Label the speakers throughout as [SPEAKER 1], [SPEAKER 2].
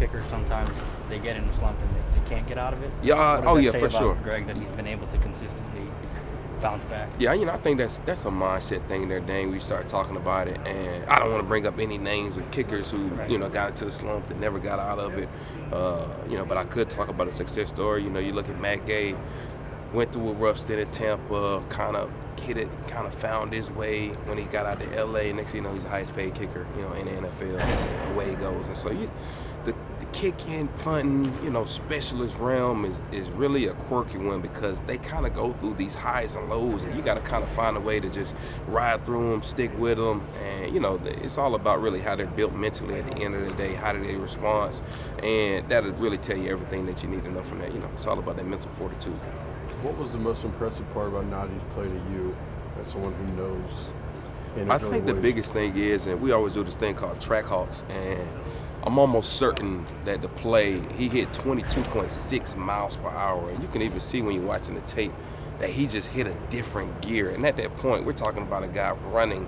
[SPEAKER 1] kickers sometimes they get in a slump and they can't get out of it.
[SPEAKER 2] Yeah.
[SPEAKER 1] What does that say
[SPEAKER 2] For
[SPEAKER 1] about
[SPEAKER 2] sure.
[SPEAKER 1] Greg, that he's been able to consistently bounce back?
[SPEAKER 2] Yeah, I think that's a mindset thing there, Dane. We start talking about it, and I don't want to bring up any names of kickers who, got into the slump that never got out of it. But I could talk about a success story. You look at Matt Gay, went through a rough stint at Tampa, kind of hit it, kind of found his way when he got out to LA. Next thing you know, he's the highest paid kicker, in the NFL, and away he goes. And so the kicking, punting, specialist realm is really a quirky one because they kind of go through these highs and lows, and you got to kind of find a way to just ride through them, stick with them, and it's all about really how they're built mentally at the end of the day. How do they respond? And that'll really tell you everything that you need to know from that. It's all about that mental fortitude.
[SPEAKER 3] What was the most impressive part about NaJee's play to you, as someone who knows?
[SPEAKER 2] I think the biggest thing is, and we always do this thing called track hawks, and I'm almost certain that the play, he hit 22.6 miles per hour, and you can even see when you're watching the tape that he just hit a different gear. And at that point, we're talking about a guy running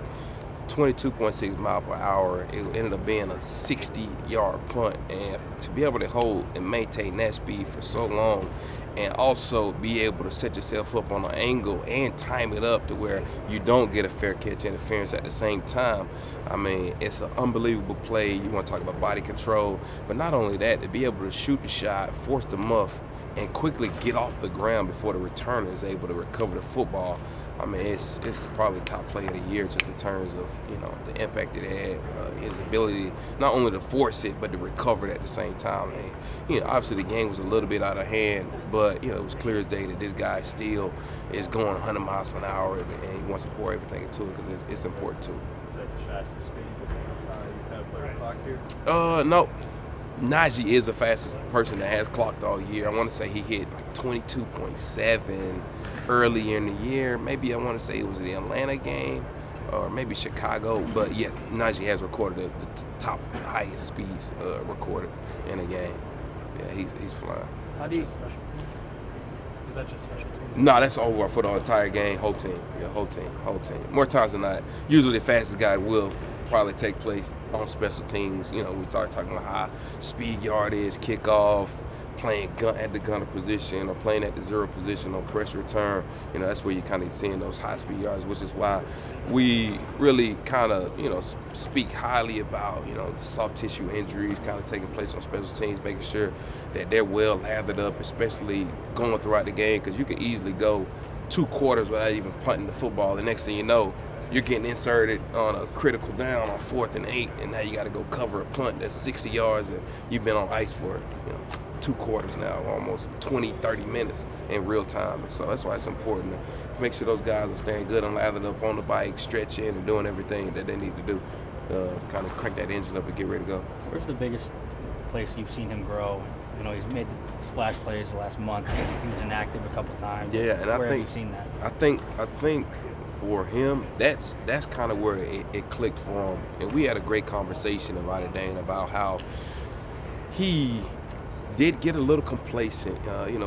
[SPEAKER 2] 22.6 miles per hour. It ended up being a 60-yard punt, and to be able to hold and maintain that speed for so long, and also be able to set yourself up on an angle and time it up to where you don't get a fair catch interference at the same time. I mean, it's an unbelievable play. You want to talk about body control, but not only that, to be able to shoot the shot, force the muff, and quickly get off the ground before the returner is able to recover the football. I mean, it's probably top play of the year just in terms of, the impact it had, his ability not only to force it, but to recover it at the same time. And, obviously the game was a little bit out of hand, but, it was clear as day that this guy still is going 100 miles per hour, and he wants to pour everything into it because it's important too.
[SPEAKER 4] Is that the fastest speed you've had played clock here?
[SPEAKER 2] No. NaJee is the fastest person that has clocked all year. I want to say he hit like 22.7 early in the year. Maybe I want to say it was the Atlanta game or maybe Chicago. But yes, NaJee has recorded the top highest speeds recorded in a game. Yeah, he's flying.
[SPEAKER 4] How do you special teams? Is that just special teams?
[SPEAKER 2] No, that's over for the entire game. Whole team. Yeah, whole team. More times than not. Usually the fastest guy will probably take place on special teams. We start talking about high speed yardage, kickoff, playing at the gunner position or playing at the zero position on press return. That's where you're kind of seeing those high speed yards, which is why we really kind of, speak highly about, the soft tissue injuries kind of taking place on special teams, making sure that they're well lathered up, especially going throughout the game, because you can easily go 2 quarters without even punting the football. The next thing you know, you're getting inserted on a critical down on 4th and 8, and now you got to go cover a punt that's 60 yards, and you've been on ice for 2 quarters now, almost 20, 30 minutes in real time. And so that's why it's important to make sure those guys are staying good and lathered up on the bike, stretching and doing everything that they need to do, kind of crank that engine up and get ready to go.
[SPEAKER 1] Where's the biggest place you've seen him grow? He's made splash plays the last month. He was inactive a couple times.
[SPEAKER 2] Yeah, and
[SPEAKER 1] where
[SPEAKER 2] I think
[SPEAKER 1] have you seen that?
[SPEAKER 2] I think for him, that's kind of where it clicked for him. And we had a great conversation about it, Dane, about how he did get a little complacent.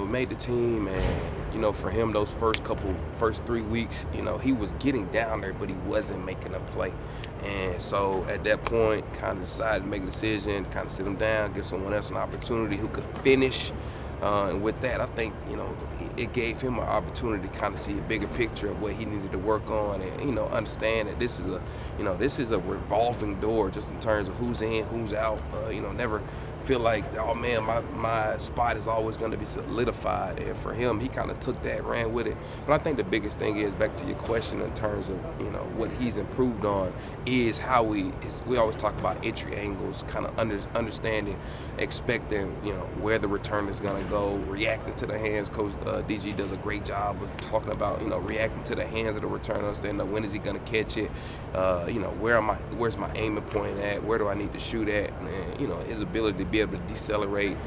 [SPEAKER 2] Made the team, and for him those first 3 weeks, he was getting down there, but he wasn't making a play. And so at that point, kind of decided to make a decision, kind of sit him down, give someone else an opportunity who could finish. And with that, I think, it gave him an opportunity to kind of see a bigger picture of what he needed to work on and, understand that this is a revolving door just in terms of who's in, who's out. Never feel like, oh man, my spot is always going to be solidified. And for him, he kind of took that, ran with it. But I think the biggest thing is, back to your question in terms of, what he's improved on, is how we always talk about entry angles, kind of understanding, expecting, where the return is going to go, reacting to the hands. Coach DG does a great job of talking about, reacting to the hands of the returner, understanding when is he going to catch it, where's my aiming point at, where do I need to shoot at, and, his ability to be able to decelerate,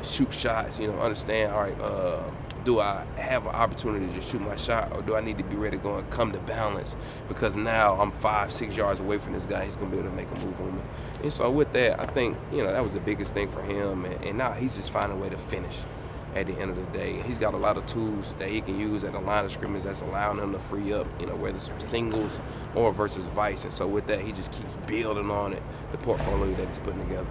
[SPEAKER 2] shoot shots, understand, all right, do I have an opportunity to shoot my shot, or do I need to be ready to go and come to balance, because now I'm 5-6 yards away from this guy, he's going to be able to make a move on me. And so with that, I think, that was the biggest thing for him, and now he's just finding a way to finish at the end of the day. He's got a lot of tools that he can use at the line of scrimmage that's allowing him to free up, whether it's singles or versus vice. And so with that, he just keeps building on it, the portfolio that he's putting together.